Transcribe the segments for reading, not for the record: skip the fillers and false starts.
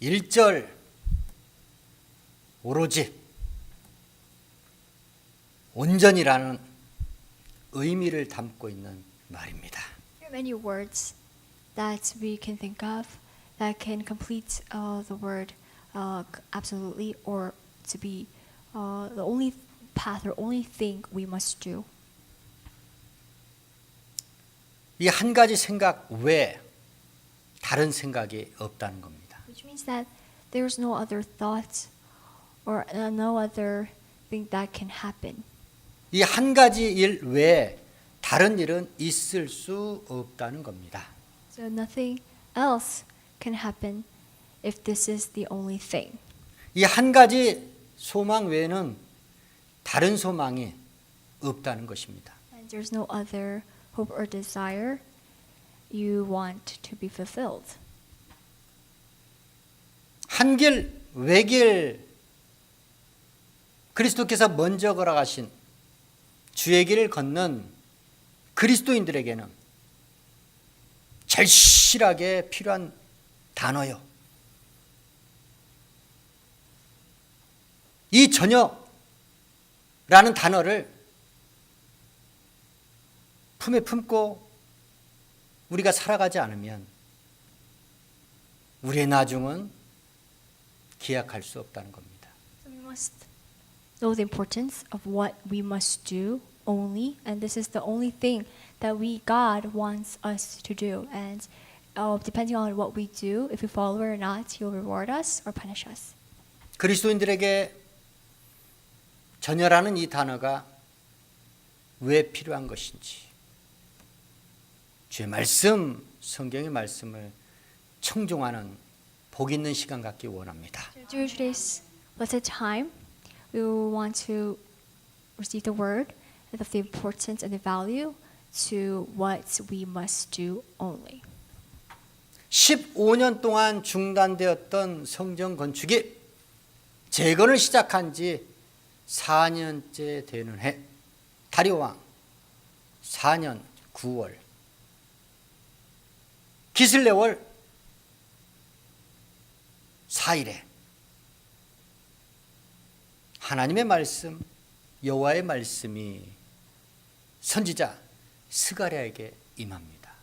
1절 오로지 온전이라는 의미를 담고 있는 말입니다. There are many words that we can think of that can complete the word absolutely or to be the only path or only thing we must do. 이 한 가지 생각 외에 다른 생각이 없다는 겁니다. Which means that there's no other thought or no other thing that can happen. 이 한 가지 일 외에 다른 일은 있을 수 없다는 겁니다. So nothing else can happen if this is the only thing. 이 한 가지 소망 외에는 다른 소망이 없다는 것입니다. And there's no other hope or desire you want to be fulfilled. 한 길, 외길 그리스도께서 먼저 걸어가신 주의 길을 걷는 그리스도인들에게는 절실하게 필요한 단어요. 이 저녁라는 단어를 품에 품고 우리가 살아가지 않으면 우리의 나중은 기약할 수 없다는 겁니다. So we must know the importance of what we must do only, and this is the only thing that God wants us to do. And depending on what we do, if we follow it or not, He will reward us or punish us. 그리스도인들에게 전혀라는 이 단어가 왜 필요한 것인지 주의 말씀, 성경의 말씀을 청종하는 복 있는 시간 갖기 원합니다. During today's blessed time, we will want to receive the word of the importance and the value to what we must do only. 15년 동안 중단되었던 성전 건축이 재건을 시작한 지 4년째 되는 해, 다리오 왕 4년 9월 기슬레월 4일에 하나님의 말씀, 여호와의 말씀이 선지자 스가랴에게 임합니다.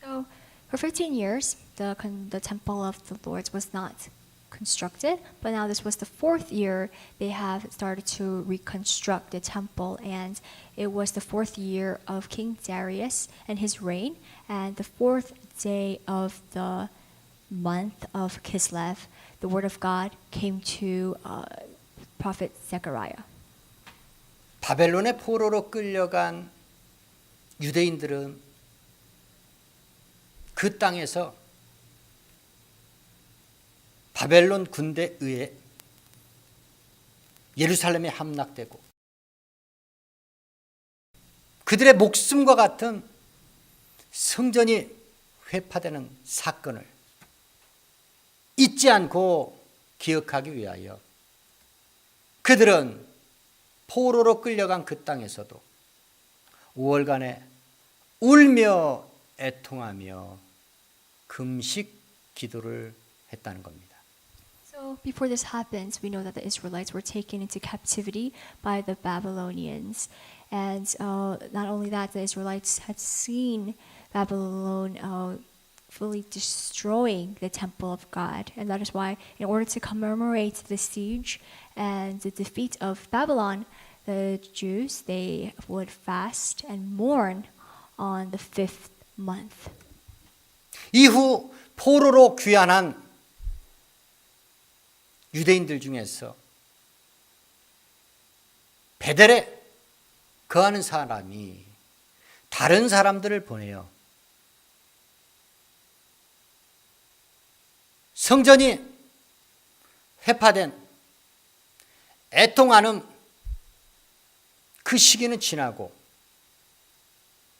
So, for 15 years, the temple of the Lord was not constructed, but now this was the 4th year they have started to reconstruct the temple, and it was the 4th year of King Darius and his reign, and the 4th day of the month of Kislev, the word of God came to prophet Zechariah. 바벨론의 포로로 끌려간 유대인들은 그 땅에서 바벨론 군대에 의해 예루살렘에 함락되고 그들의 목숨과 같은 성전이 회파되는 사건을 잊지 않고 기억하기 위하여 그들은 포로로 끌려간 그 땅에서도 5월간에 울며 애통하며 금식 기도를 했다는 겁니다. So before this happens, we know that the Israelites were taken into captivity by the Babylonians. And not only that, the Israelites had seen Babylon fully destroying the temple of God. And that is why, in order to commemorate the siege and the defeat of Babylon, the Jews, they would fast and mourn on the 5th month. 이후 포로로 귀환한 유대인들 중에서 베델에 거하는 사람이 다른 사람들을 보내요. 성전이 회파된 애통하는 그 시기는 지나고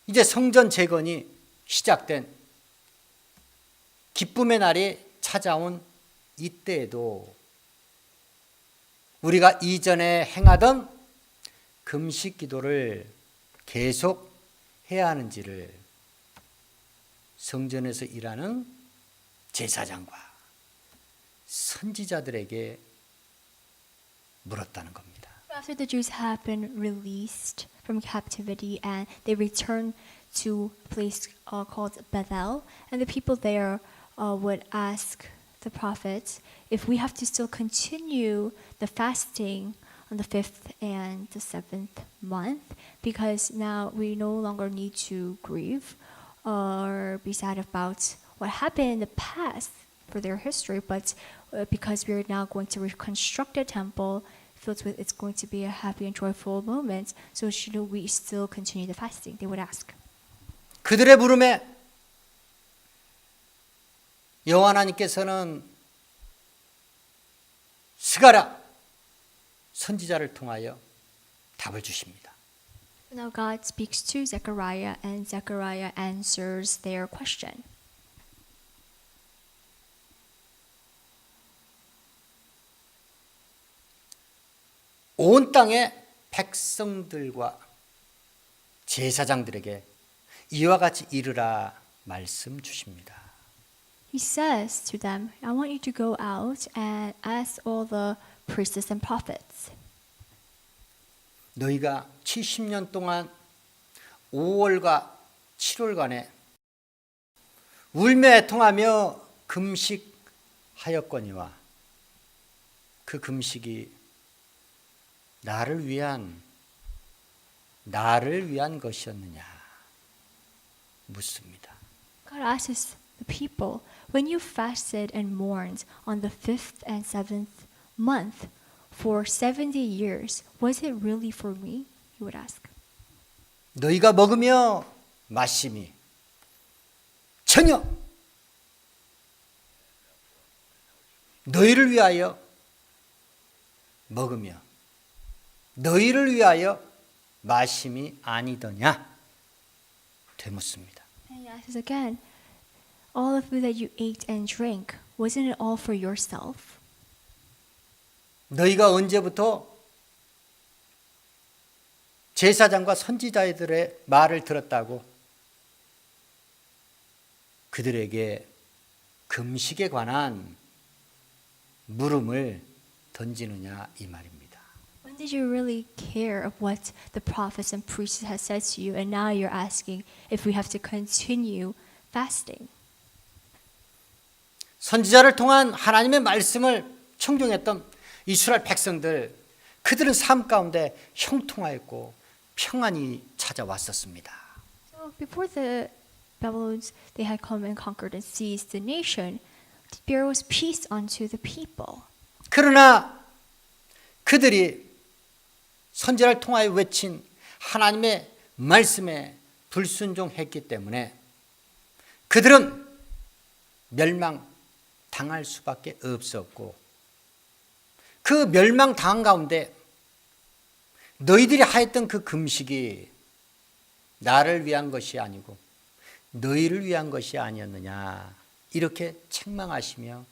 이제 성전 재건이 시작된 기쁨의 날이 찾아온 이때에도 우리가 이전에 행하던 금식 기도를 계속 해야 하는지를 성전에서 일하는 제사장과 선지자들에게 물었다는 겁니다. After the Jews had been released from captivity and they returned to a place called Bethel, and the people there would ask the prophets if we have to still continue the fasting on the 5th and the 7th month, because now we no longer need to grieve or be sad about what happened in the past for their history, but because we are now going to reconstruct the temple filled with, it's going to be a happy and joyful moment, so should we still continue the fasting? They would ask. 그들의 물음에 여호와 하나님께서는 스가랴 선지자를 통하여 답을 주십니다. Now God speaks to Zechariah, and Zechariah answers their question. 온 땅의 백성들과 제사장들에게 이와 같이 이르라 말씀 주십니다. He says to them, I want you to go out and ask all the priests and prophets. 너희가 70년 동안 5월과 7월간에 울며 애통하며 금식하였거니와 그 금식이 나를 위한 것이었느냐 묻습니다. God asks the people, when you fasted and mourned on the 5th and 7th month for 70 years, was it really for me? He would ask. 너희가 먹으며 마심이 전혀 너희를 위하여 먹으며 너희를 위하여 마심이 아니더냐 되묻습니다. And he asks again, all of you that you ate and drank, wasn't it all for yourself? 너희가 언제부터 제사장과 선지자들의 말을 들었다고 그들에게 금식에 관한 물음을 던지느냐 이 말입니다. When did you really care of what the prophets and priests had said to you, and now you're asking if we have to continue fasting? 선지자를 통한 하나님의 말씀을 청종했던 이스라엘 백성들, 그들은 삶 가운데 형통하였고 평안이 찾아왔었습니다. So before the Babylonians, they had come and conquered and seized the nation, there was peace unto the people. 그러나 그들이 선지자를 통하여 외친 하나님의 말씀에 불순종했기 때문에 그들은 멸망당할 수밖에 없었고 그 멸망당한 가운데 너희들이 하였던 그 금식이 나를 위한 것이 아니고 너희를 위한 것이 아니었느냐 이렇게 책망하시며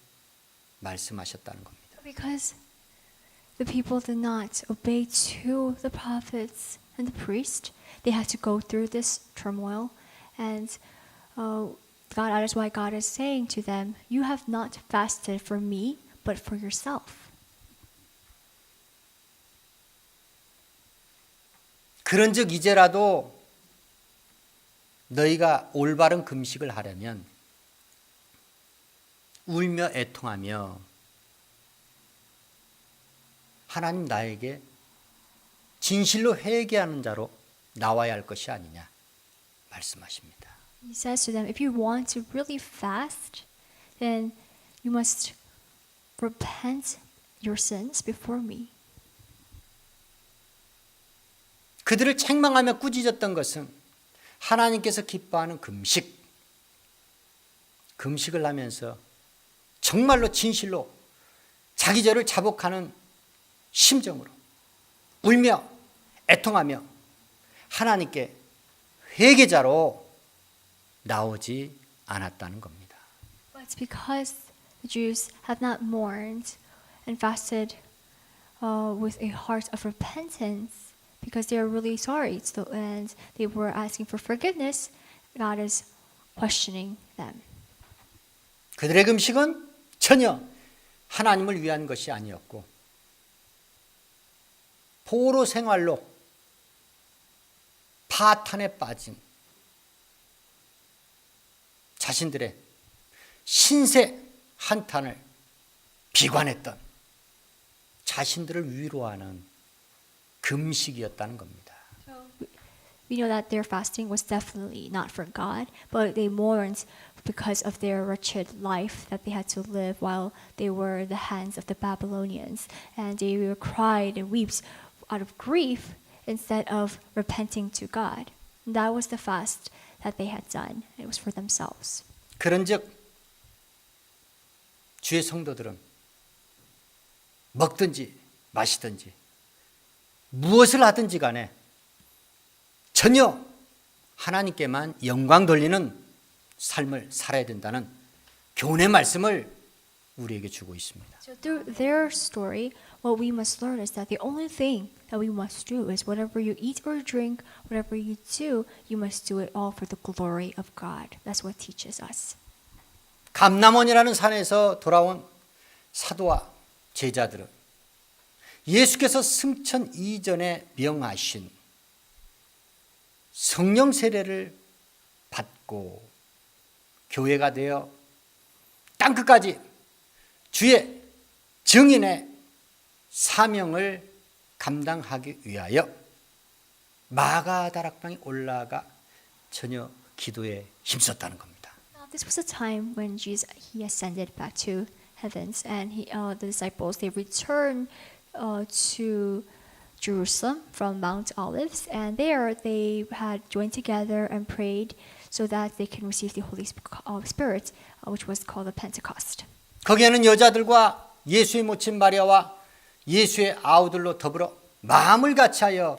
말씀하셨다는 겁니다. Because the people did not obey to the prophets and the priest, they had to go through this turmoil, and that is why God is saying to them, you have not fasted for me, but for yourself. 그런즉 이제라도 너희가 올바른 금식을 하려면 울며 애통하며 하나님 나에게 진실로 회개하는 자로 나와야 할 것이 아니냐 말씀하십니다. He says to them, if you want to really fast, then you must repent your sins before me. 그들을 책망하며 꾸짖었던 것은 하나님께서 기뻐하는 금식을 하면서 정말로 진실로 자기 죄를 자복하는 심정으로 울며 애통하며 하나님께 회개자로 나오지 않았다는 겁니다. But because the Jews have not mourned and fasted with a heart of repentance, because they are really sorry and they were asking for forgiveness, God is questioning them. 그들의 금식은 전혀 하나님을 위한 것이 아니었고 포로 생활로 파탄에 빠진 자신들의 신세 한탄을 비관했던 자신들을 위로하는 금식이었다는 겁니다. We know that their fasting was definitely not for God, but they mourned because of their wretched life that they had to live while they were in the hands of the Babylonians. And they cried and wept out of grief instead of repenting to God. And that was the fast that they had done. It was for themselves. 그런즉 주의 성도들은 먹든지 마시든지 무엇을 하든지 간에 전혀 하나님께만 영광 돌리는 삶을 살아야 된다는 교훈의 말씀을 우리에게 주고 있습니다. So through their story, what we must learn is that the only thing that we must do is whatever you eat or drink, whatever you do, you must do it all for the glory of God. That's what teaches us. 감람원이라는 산에서 돌아온 사도와 제자들은 예수께서 승천 이전에 명하신 성령 세례를 받고 교회가 되어 땅끝까지 주의 증인의 사명을 감당하기 위하여 마가다락방에 올라가 전혀 기도에 힘썼다는 겁니다. This was a time when he ascended back to heavens, and the disciples they returned to Jerusalem from Mount Olives, and there they had joined together and prayed so that they can receive the Holy Spirit, which was called the Pentecost. 거기에는 여자들과 예수의 모친 마리아와 예수의 아우들로 더불어 마음을 같이하여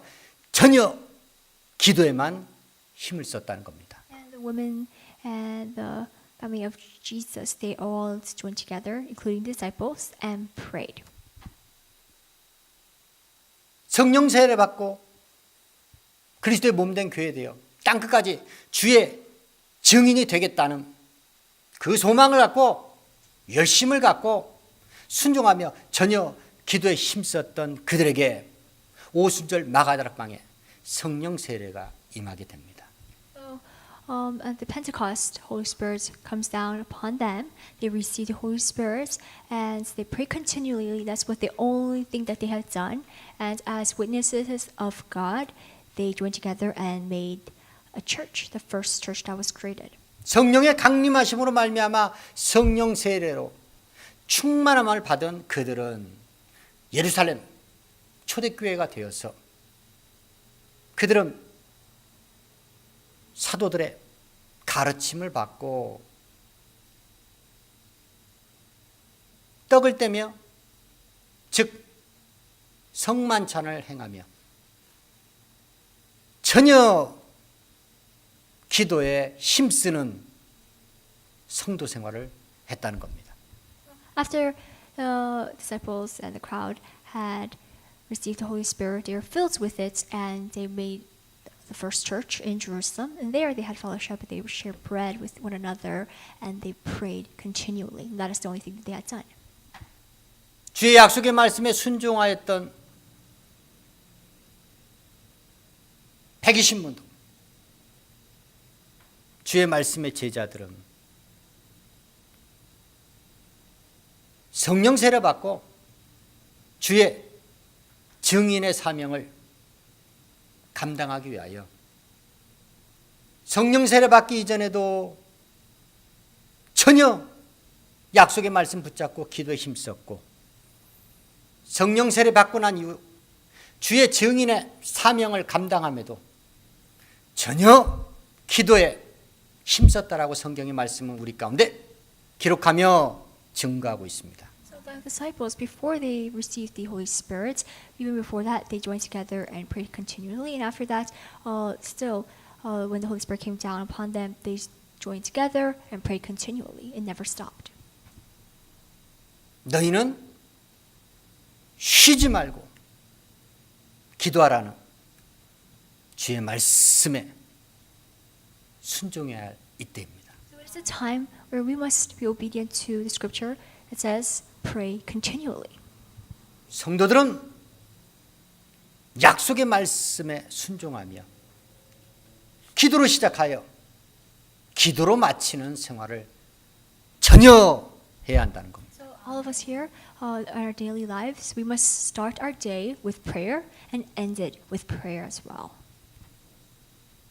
전혀 기도에만 힘을 썼다는 겁니다. And the women and the family of Jesus, they all joined together, including the disciples, and prayed. 성령 세례 받고 그리스도의 몸된 교회 되어 땅끝까지 주의 증인이 되겠다는 그 소망을 갖고 열심을 갖고 순종하며 전혀 기도에 힘썼던 그들에게 오순절 마가다락방에 성령 세례가 임하게 됩니다. So, at the Pentecost, Holy Spirit comes down upon them. They receive the Holy Spirit, and they pray continually. That's what the only thing that they had done. And as witnesses of God, they joined together and made a church, the first church that was created. 성령의 강림하심으로 말미암아 성령 세례로 충만함을 받은 그들은 예루살렘 초대교회가 되어서 그들은 사도들의 가르침을 받고 떡을 떼며 즉 성만찬을 행하며 전혀 기도에 힘쓰는 성도 생활을 했다는 겁니다. After the disciples and the crowd had received the Holy Spirit, they were filled with it, and they made the first church in Jerusalem. And there they had fellowship, they would share bread with one another, and they prayed continually. And that is the only thing that they had done. 주의 약속의 말씀에 순종하였던 120문도 주의 말씀의 제자들은 성령 세례 받고 주의 증인의 사명을 감당하기 위하여 성령 세례 받기 이전에도 전혀 약속의 말씀 붙잡고 기도에 힘썼고 성령 세례 받고 난 이후 주의 증인의 사명을 감당함에도 전혀 기도에 힘썼다라고 성경의 말씀은 우리 가운데 기록하며 증거하고 있습니다. So the disciples, before they received the Holy Spirit, even before that, they joined together and prayed continually. And after that, when the Holy Spirit came down upon them, they joined together and prayed continually. It never stopped. 너희는 쉬지 말고 기도하라는 주의 말씀에 순종해야 할 이때입니다. So it is a time where we must be obedient to the scripture. It says, pray continually. 성도들은 약속의 말씀에 순종하며 기도로 시작하여 기도로 마치는 생활을 전혀 해야 한다는 겁니다. So all of us here in our daily lives, we must start our day with prayer and end it with prayer as well.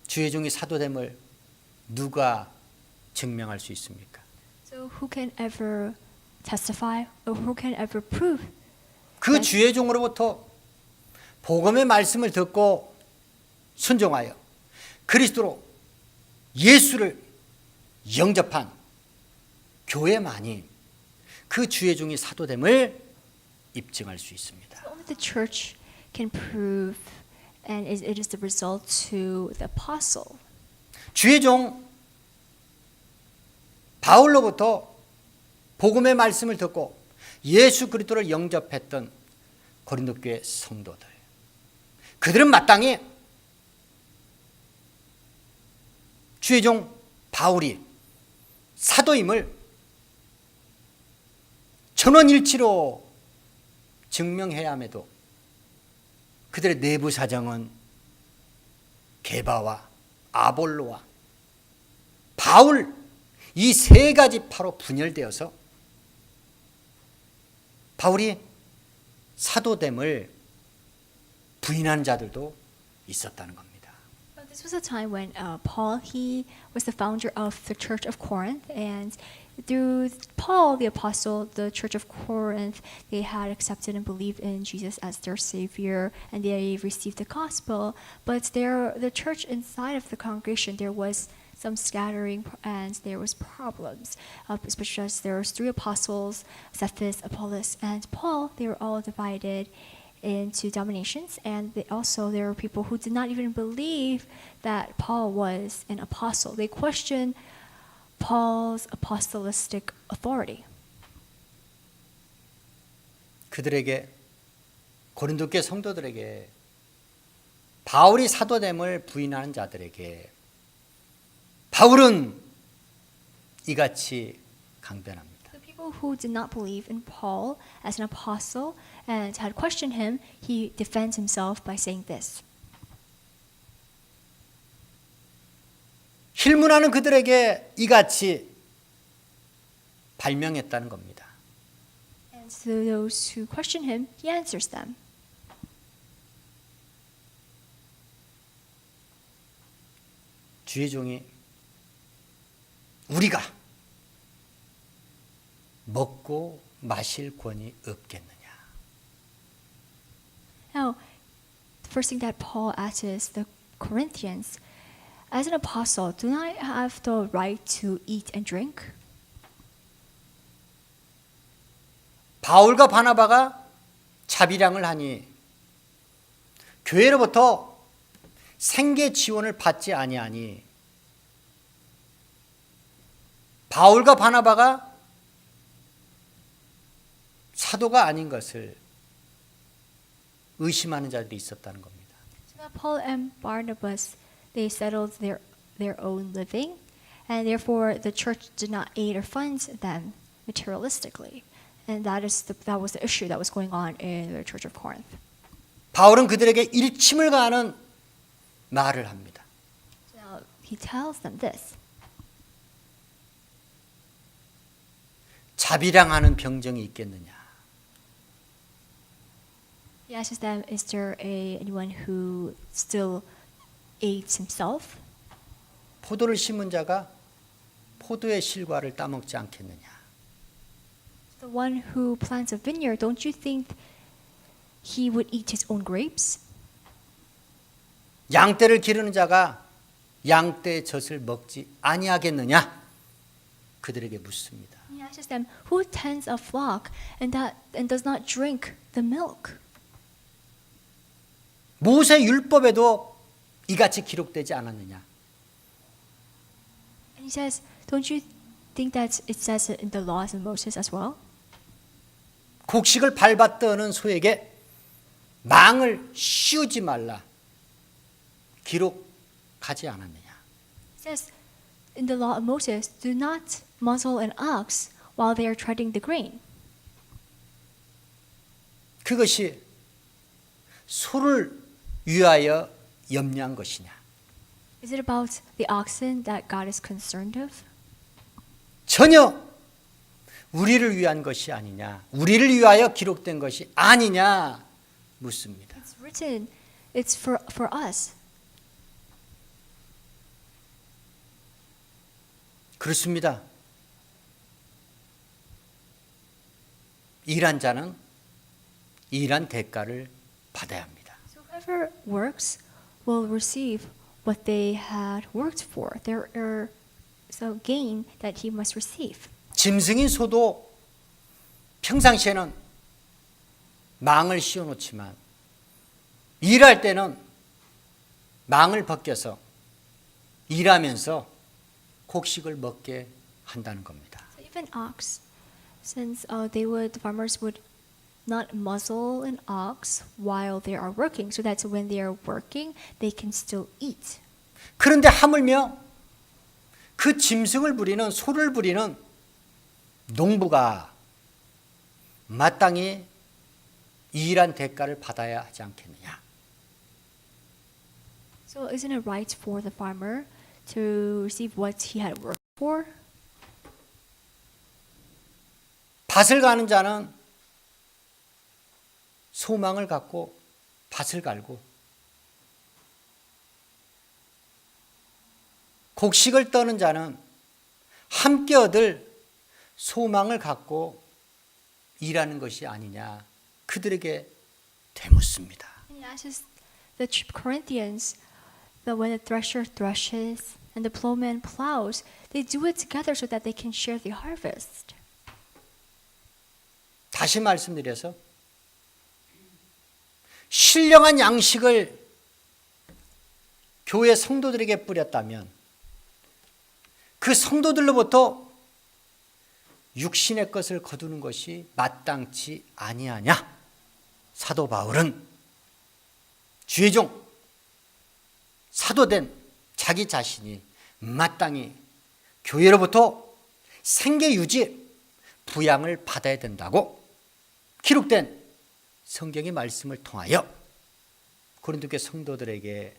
주의 종이 사도됨을 누가 증명할 수 있습니까? So who can ever testify or who can ever prove? 그 주의 종으로부터 복음의 말씀을 듣고 순종하여 그리스도로 예수를 영접한 교회만이 그 주의 종이 사도됨을 입증할 수 있습니다. Only the church can prove, and it is the result to the apostle. 주의 종 바울로부터 복음의 말씀을 듣고 예수 그리스도를 영접했던 고린도 교회 성도들, 그들은 마땅히 주의 종 바울이 사도임을 전원일치로 증명해야 함에도 그들의 내부 사정은 게바와 아볼로와 바울 이 세 가지 파로 분열되어서 바울이 사도됨을 부인한 자들도 있었다는 겁니다. But this was a time when Paul, he was the founder of the Church of Corinth, and through Paul, the apostle, the Church of Corinth, they had accepted and believed in Jesus as their Savior, and they received the gospel. But the church inside of the congregation, there was some scattering and there was problems, especially as there was 3 apostles, Cephas, Apollos, and Paul. They were all divided into dominations, and there were people who did not even believe that Paul was an apostle. They questioned Paul's apostolic authority. 그들에게 고린도 교회 성도들에게 바울이 사도됨을 부인하는 자들에게 바울은 이같이 강변합니다. The people who did not believe in Paul as an apostle and had questioned him, he defends himself by saying this. 힐문하는 그들에게 이같이 발명했다는 겁니다. And to those who question him, he answers them. 주의 종이 우리가 먹고 마실 권이 없겠느냐. Now, the first thing that Paul asks the Corinthians, as an apostle, do I have the right to eat and drink? 바울과 바나바가 자비량을 하니 교회로부터 생계 지원을 받지 아니하니 바울과 바나바가 사도가 아닌 것을 의심하는 자들이 있었다는 겁니다. So now Paul and Barnabas, they settled their own living, and therefore the church did not aid or fund them materialistically. And that was the issue that was going on in the Church of Corinth. 바울은 그들에게 일침을 가하는 말을 합니다. So now he tells them this. 자비량하는 병정이 있겠느냐. He asks them, is there anyone who still aids himself? 포도를 심은 자가 포도의 실과를 따먹지 않겠느냐. The one who plants a vineyard, don't you think he would eat his own grapes? 양떼를 기르는 자가 양떼의 젖을 먹지 아니하겠느냐. 그들에게 묻습니다. He asks them, who tends a flock and does not drink the milk? 모세 율법에도 이같이 기록되지 않았느냐. And he says, don't you think that it says it in the laws of Moses as well? 곡식을 밟아 떠는 소에게 망을 씌우지 말라. 기록하지 않았느냐. It says in the law of Moses, do not muzzle an ox while they are treading the grain. 그것이 소를 위하여 염려한 것이냐? Is it about the oxen that God is concerned of? 전혀 우리를 위한 것이 아니냐, 우리를 위하여 기록된 것이 아니냐 묻습니다. It's written, it's for us. 그렇습니다. 일한 자는 일한 대가를 받아야 합니다. So whoever works will receive what they had worked for. There are so gain that he must receive. 짐승인 소도 평상시에는 망을 씌워놓지만 일할 때는 망을 벗겨서 일하면서 곡식을 먹게 한다는 겁니다. So even ox, since the farmers would not muzzle an ox while they are working, so that when they are working, they can still eat. 그런데 하물며 그 짐승을 부리는 소를 부리는 농부가 마땅히 일한 대가를 받아야 하지 않겠느냐? So isn't it right for the farmer to receive what he had worked for? 밭을 가는 자는 소망을 갖고 밭을 갈고 곡식을 떠는 자는 함께 얻을 소망을 갖고 일하는 것이 아니냐 그들에게 되묻습니다. And he asks the Corinthians that when the thresher threshes and the plowman plows, they do it together so that they can share the harvest. 다시 말씀드려서 신령한 양식을 교회 성도들에게 뿌렸다면 그 성도들로부터 육신의 것을 거두는 것이 마땅치 아니하냐? 사도 바울은 주의 종 사도된 자기 자신이 마땅히 교회로부터 생계 유지 부양을 받아야 된다고 기록된 성경의 말씀을 통하여 고린도교 성도들에게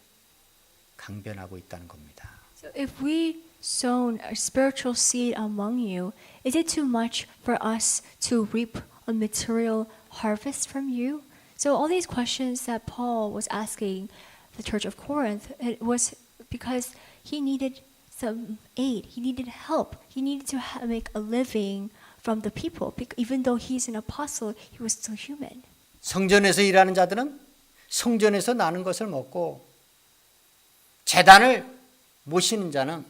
강변하고 있다는 겁니다. So if we sown a spiritual seed among you, is it too much for us to reap a material harvest from you? So all these questions that Paul was asking the church of Corinth, it was because he needed some aid, he needed help, he needed to make a living from the people. Even though he's an apostle, he was still human. 성전에서 일하는 자들은 성전에서 나는 것을 먹고 제단을 모시는 자는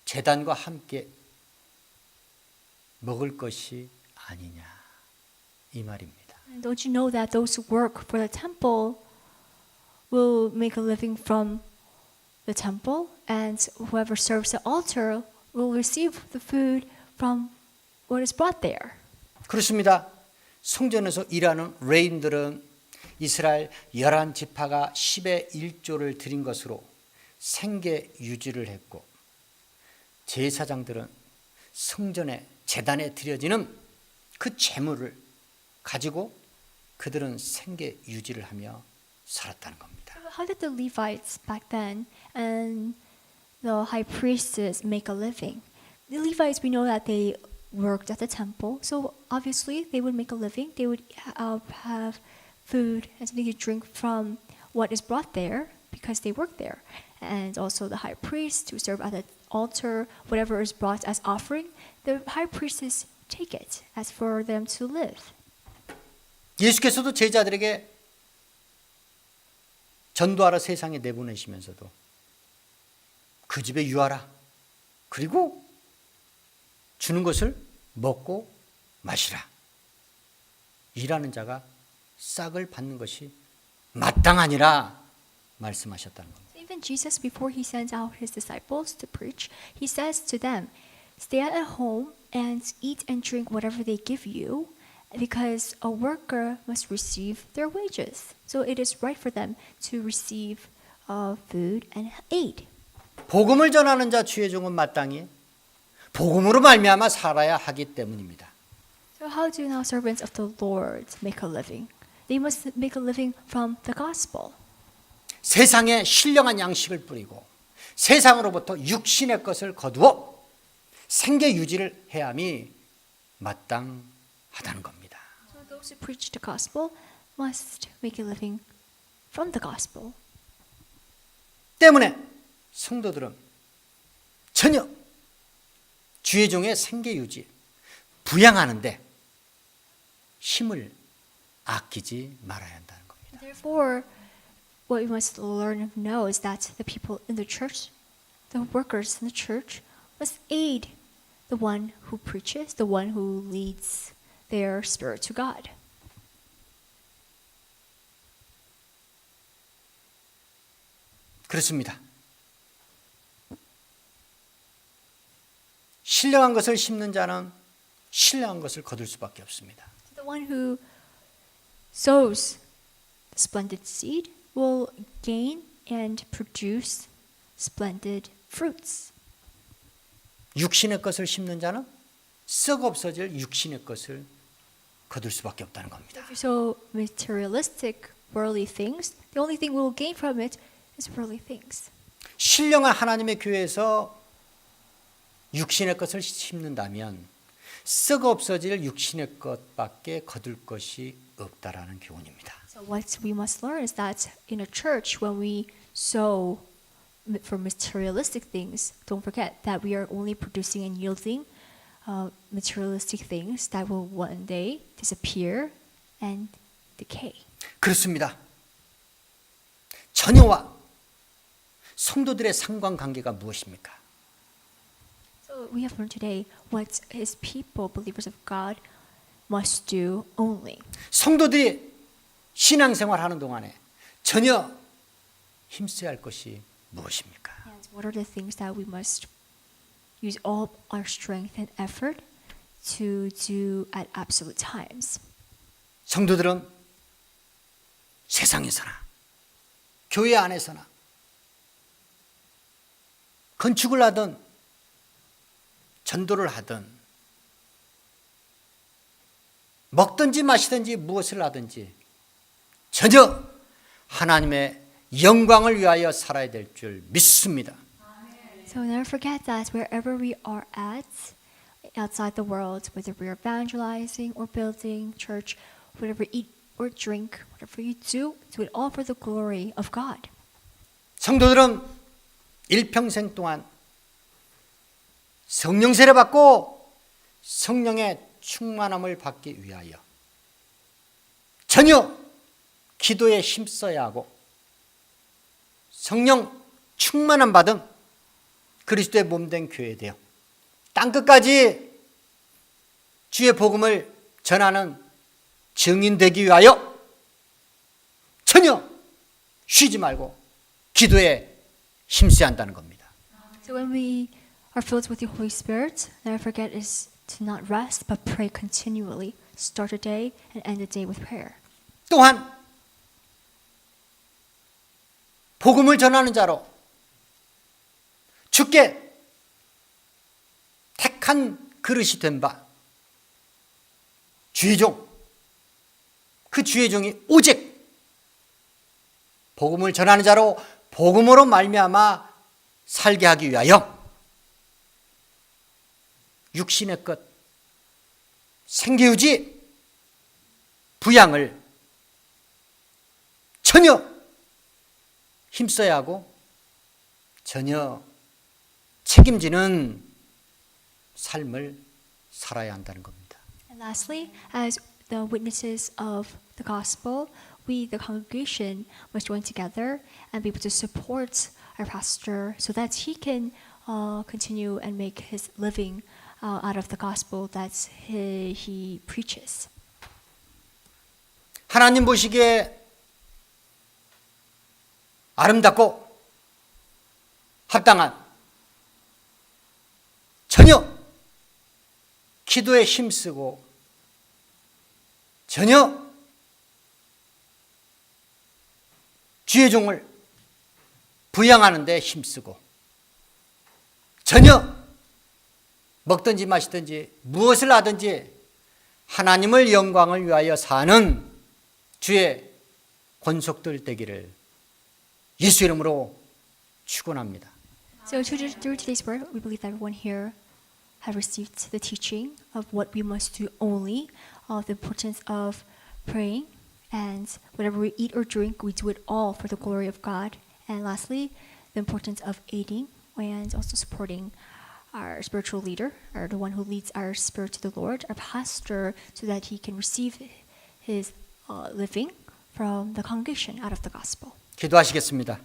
제단과 함께 먹을 것이 아니냐 이 말입니다. And don't you know that those who work for the temple will make a living from the temple, and whoever serves the altar will receive the food from what is brought there. 그렇습니다. 성전에서 일하는 레인들은 이스라엘 11지파가 10의 1조를 드린 것으로 생계 유지를 했고 제사장들은 성전의 제단에 드려지는 그 제물을 가지고 그들은 생계 유지를 하며 살았다는 겁니다. How did the Levites back then and the high priests make a living? The Levites, we know that they worked at the temple, so obviously they would make a living. They would have food and something to drink from what is brought there because they worked there. And also the high priest who serve at the altar, whatever is brought as offering, the high priests take it as for them to live. 예수께서도 제자들에게 전도하러 세상에 내보내시면서도 그 집에 유하라. 그리고 주는 것을 먹고 마시라. 일하는 자가 싹을 받는 것이 마땅하니라 말씀하셨다는 겁니다. Even Jesus, before he sends out his disciples to preach, he says to them, stay at home and eat and drink whatever they give you, because a worker must receive their wages. So it is right for them to receive food and aid. 복음을 전하는 자 주의 종은 마땅히 복음으로 말미암아 살아야 하기 때문입니다. So how do now servants of the Lord make a living? They must make a living from the gospel. 세상에 신령한 양식을 뿌리고 세상으로부터 육신의 것을 거두어 생계 유지를 해야함이 마땅하다는 겁니다. So those who preach the gospel must make a living from the gospel. 때문에 성도들은 전혀 주의 종의 생계 유지, 부양하는데 힘을 아끼지 말아야 한다는 겁니다. Therefore, what we must learn and know is that the people in the church, the workers in the church, must aid the one who preaches, the one who leads their spirit to God. 그렇습니다. 신령한 것을 심는 자는 신령한 것을 거둘 수밖에 없습니다. The one who sows the splendid seed will gain and produce splendid fruits. 육신의 것을 심는 자는 썩 없어질 육신의 것을 거둘 수밖에 없다는 겁니다. If you sow materialistic, worldly things, the only thing we will gain from it is worldly things. 신령한 하나님의 교회에서 육신의 것을 심는다면 썩 없어질 육신의 것밖에 거둘 것이 없다라는 교훈입니다. So what we must learn is that in a church, when we sow for materialistic things, don't forget that we are only producing and yielding materialistic things that will one day disappear and decay. 그렇습니다. 자녀와 성도들의 상관관계가 무엇입니까? So we have learned today what His people, believers of God, must do only. 성도들이 신앙생활하는 동안에 전혀 힘써야 할 것이 무엇입니까? And what are the things that we must use all our strength and effort to do at absolute times? 성도들은 세상에서나 교회 안에서나 건축을 하든 전도를 하든 먹든지 마시든지 무엇을 하든지 전혀 하나님의 영광을 위하여 살아야 될 줄 믿습니다. So never forget that wherever we are at, outside the world, whether we are evangelizing or building church, whatever you eat or drink, whatever you do it all for the glory of God. 성도들은 일평생 동안 성령 세례 받고 성령의 충만함을 받기 위하여 전혀 기도에 힘써야 하고 성령 충만함 받은 그리스도의 몸된 교회 되어 땅끝까지 주의 복음을 전하는 증인 되기 위하여 전혀 쉬지 말고 기도에 힘써야 한다는 겁니다. So when we are filled with the Holy Spirit, never forget is to not rest but pray continually. Start a day and end a day with prayer. 또한 복음을 전하는 자로 주께 택한 그릇이 된 바 주의 종, 그 주의 종이 오직 복음을 전하는 자로 복음으로 말미암아 살게 하기 위하여 육신의 것, 생계유지, 부양을 전혀 힘써야 하고 전혀 책임지는 삶을 살아야 한다는 겁니다. And lastly, as the witnesses of the gospel, we, the congregation, must join together and be able to support our pastor so that he can continue and make his living out of the gospel that he preaches. 하나님 보시기에 아름답고 합당한 전혀 기도에 힘쓰고 전혀 주의 종을 부양하는 데 힘쓰고 전혀 먹든지 마시든지 무엇을 하든지 하나님을 영광을 위하여 사는 주의 권속들 되기를 예수 이름으로 축원합니다. So through today's word, we believe that everyone here have received the teaching of what we must do only, of the importance of praying, and whatever we eat or drink, we do it all for the glory of God. And lastly, the importance of aiding and also supporting our spiritual leader, or the one who leads our spirit to the Lord, our pastor, so that he can receive his living from the congregation out of the gospel. 기도하시겠습니다.